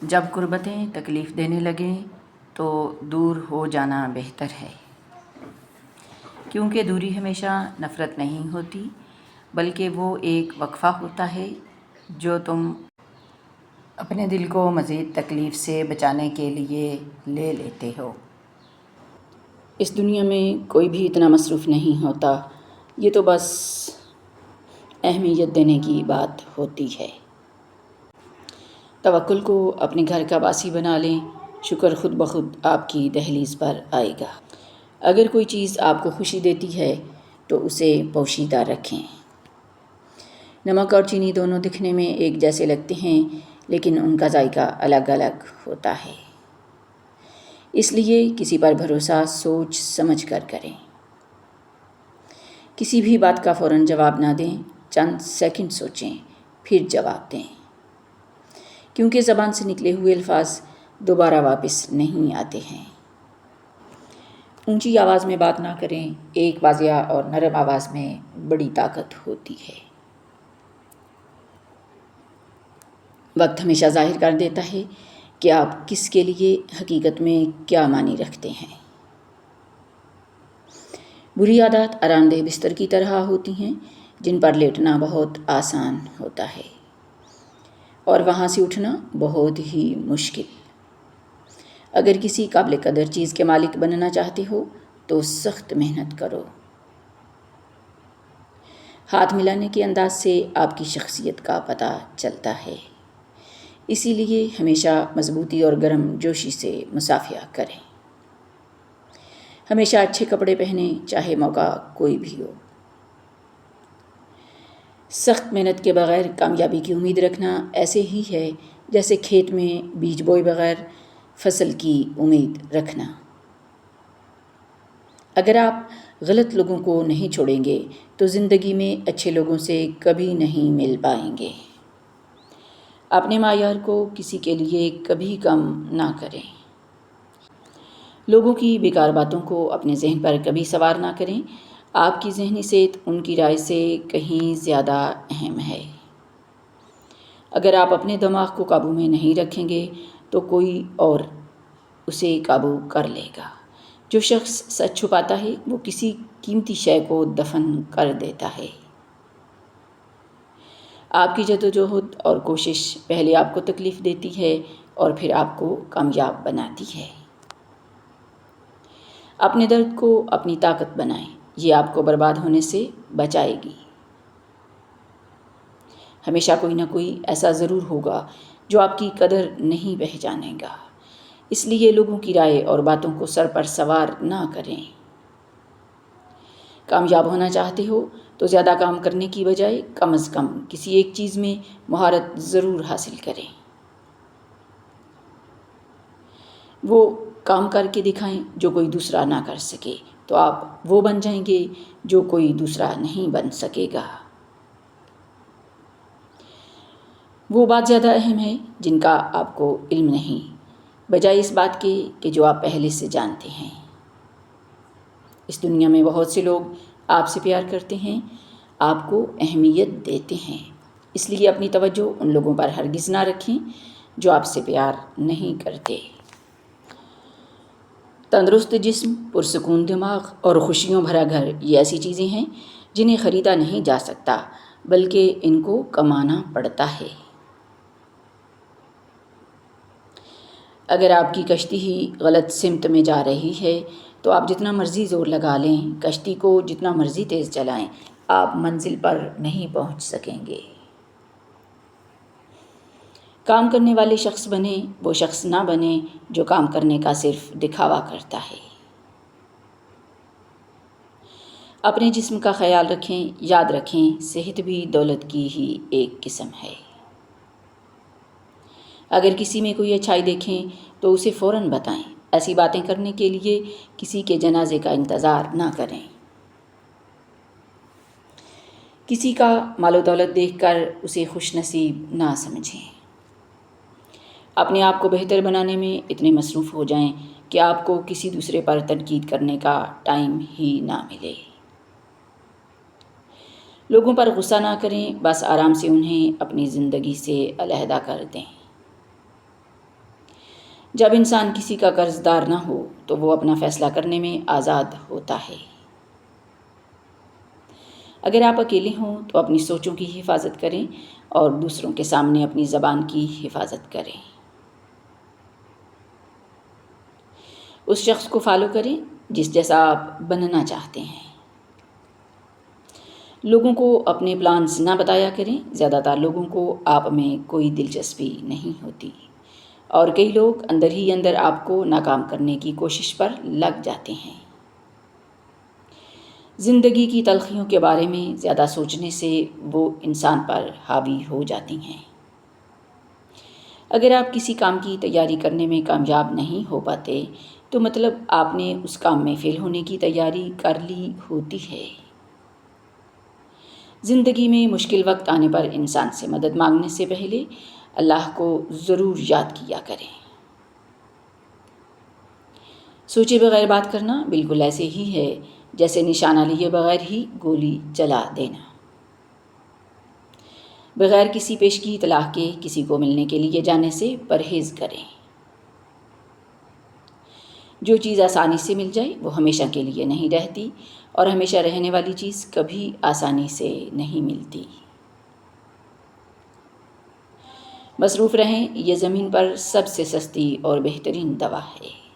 جب قربتیں تکلیف دینے لگیں تو دور ہو جانا بہتر ہے، کیونکہ دوری ہمیشہ نفرت نہیں ہوتی بلکہ وہ ایک وقفہ ہوتا ہے جو تم اپنے دل کو مزید تکلیف سے بچانے کے لیے لے لیتے ہو۔ اس دنیا میں کوئی بھی اتنا مصروف نہیں ہوتا، یہ تو بس اہمیت دینے کی بات ہوتی ہے۔ توکل کو اپنے گھر کا باسی بنا لیں، شکر خود بخود آپ کی دہلیز پر آئے گا۔ اگر کوئی چیز آپ کو خوشی دیتی ہے تو اسے پوشیدہ رکھیں۔ نمک اور چینی دونوں دکھنے میں ایک جیسے لگتے ہیں، لیکن ان کا ذائقہ الگ الگ ہوتا ہے۔ اس لیے کسی پر بھروسہ سوچ سمجھ کر کریں۔ کسی بھی بات کا فوراً جواب نہ دیں، چند سیکنڈ سوچیں، پھر جواب دیں، کیونکہ زبان سے نکلے ہوئے الفاظ دوبارہ واپس نہیں آتے ہیں۔ اونچی آواز میں بات نہ کریں، ایک واضح اور نرم آواز میں بڑی طاقت ہوتی ہے۔ وقت ہمیشہ ظاہر کر دیتا ہے کہ آپ کس کے لیے حقیقت میں کیا معنی رکھتے ہیں۔ بری عادات آرام دہ بستر کی طرح ہوتی ہیں جن پر لیٹنا بہت آسان ہوتا ہے اور وہاں سے اٹھنا بہت ہی مشکل۔ اگر کسی قابل قدر چیز کے مالک بننا چاہتے ہو تو سخت محنت کرو۔ ہاتھ ملانے کے انداز سے آپ کی شخصیت کا پتہ چلتا ہے، اسی لیے ہمیشہ مضبوطی اور گرم جوشی سے مصافحہ کریں۔ ہمیشہ اچھے کپڑے پہنیں، چاہے موقع کوئی بھی ہو۔ سخت محنت کے بغیر کامیابی کی امید رکھنا ایسے ہی ہے جیسے کھیت میں بیج بوئے بغیر فصل کی امید رکھنا۔ اگر آپ غلط لوگوں کو نہیں چھوڑیں گے تو زندگی میں اچھے لوگوں سے کبھی نہیں مل پائیں گے۔ اپنے معیار کو کسی کے لیے کبھی کم نہ کریں۔ لوگوں کی بیکار باتوں کو اپنے ذہن پر کبھی سوار نہ کریں۔ آپ کی ذہنی صحت ان کی رائے سے کہیں زیادہ اہم ہے۔ اگر آپ اپنے دماغ کو قابو میں نہیں رکھیں گے تو کوئی اور اسے قابو کر لے گا۔ جو شخص سچ چھپاتا ہے وہ کسی قیمتی شے کو دفن کر دیتا ہے۔ آپ کی جدوجہد اور کوشش پہلے آپ کو تکلیف دیتی ہے اور پھر آپ کو کامیاب بناتی ہے۔ اپنے درد کو اپنی طاقت بنائیں، یہ آپ کو برباد ہونے سے بچائے گی۔ ہمیشہ کوئی نہ کوئی ایسا ضرور ہوگا جو آپ کی قدر نہیں پہچانے گا، اس لیے لوگوں کی رائے اور باتوں کو سر پر سوار نہ کریں۔ کامیاب ہونا چاہتے ہو تو زیادہ کام کرنے کی بجائے کم از کم کسی ایک چیز میں مہارت ضرور حاصل کریں۔ وہ کام کر کے دکھائیں جو کوئی دوسرا نہ کر سکے، تو آپ وہ بن جائیں گے جو کوئی دوسرا نہیں بن سکے گا۔ وہ بات زیادہ اہم ہے جن کا آپ کو علم نہیں، بجائے اس بات کے کہ جو آپ پہلے سے جانتے ہیں۔ اس دنیا میں بہت سے لوگ آپ سے پیار کرتے ہیں، آپ کو اہمیت دیتے ہیں، اس لیے اپنی توجہ ان لوگوں پر ہرگز نہ رکھیں جو آپ سے پیار نہیں کرتے۔ تندرست جسم، پرسکون دماغ اور خوشیوں بھرا گھر یہ ایسی چیزیں ہیں جنہیں خریدا نہیں جا سکتا بلکہ ان کو کمانا پڑتا ہے۔ اگر آپ کی کشتی ہی غلط سمت میں جا رہی ہے تو آپ جتنا مرضی زور لگا لیں، کشتی کو جتنا مرضی تیز چلائیں، آپ منزل پر نہیں پہنچ سکیں گے۔ کام کرنے والے شخص بنیں، وہ شخص نہ بنیں جو کام کرنے کا صرف دکھاوا کرتا ہے۔ اپنے جسم کا خیال رکھیں، یاد رکھیں صحت بھی دولت کی ہی ایک قسم ہے۔ اگر کسی میں کوئی اچھائی دیکھیں تو اسے فوراً بتائیں، ایسی باتیں کرنے کے لیے کسی کے جنازے کا انتظار نہ کریں۔ کسی کا مال و دولت دیکھ کر اسے خوش نصیب نہ سمجھیں۔ اپنے آپ کو بہتر بنانے میں اتنے مصروف ہو جائیں کہ آپ کو کسی دوسرے پر تنقید کرنے کا ٹائم ہی نہ ملے۔ لوگوں پر غصہ نہ کریں، بس آرام سے انہیں اپنی زندگی سے علیحدہ کر دیں۔ جب انسان کسی کا قرض دار نہ ہو تو وہ اپنا فیصلہ کرنے میں آزاد ہوتا ہے۔ اگر آپ اکیلے ہوں تو اپنی سوچوں کی حفاظت کریں اور دوسروں کے سامنے اپنی زبان کی حفاظت کریں۔ اس شخص کو فالو کریں جس جیسا آپ بننا چاہتے ہیں۔ لوگوں کو اپنے پلانز نہ بتایا کریں۔ زیادہ تر لوگوں کو آپ میں کوئی دلچسپی نہیں ہوتی اور کئی لوگ اندر ہی اندر آپ کو ناکام کرنے کی کوشش پر لگ جاتے ہیں۔ زندگی کی تلخیوں کے بارے میں زیادہ سوچنے سے وہ انسان پر حاوی ہو جاتی ہیں۔ اگر آپ کسی کام کی تیاری کرنے میں کامیاب نہیں ہو پاتے تو مطلب آپ نے اس کام میں فیل ہونے کی تیاری کر لی ہوتی ہے۔ زندگی میں مشکل وقت آنے پر انسان سے مدد مانگنے سے پہلے اللہ کو ضرور یاد کیا کریں۔ سوچے بغیر بات کرنا بالکل ایسے ہی ہے جیسے نشانہ لیے بغیر ہی گولی چلا دینا۔ بغیر کسی پیشگی اطلاع کے کسی کو ملنے کے لیے جانے سے پرہیز کریں۔ جو چیز آسانی سے مل جائے وہ ہمیشہ کے لیے نہیں رہتی اور ہمیشہ رہنے والی چیز کبھی آسانی سے نہیں ملتی۔ مصروف رہیں، یہ زمین پر سب سے سستی اور بہترین دوا ہے۔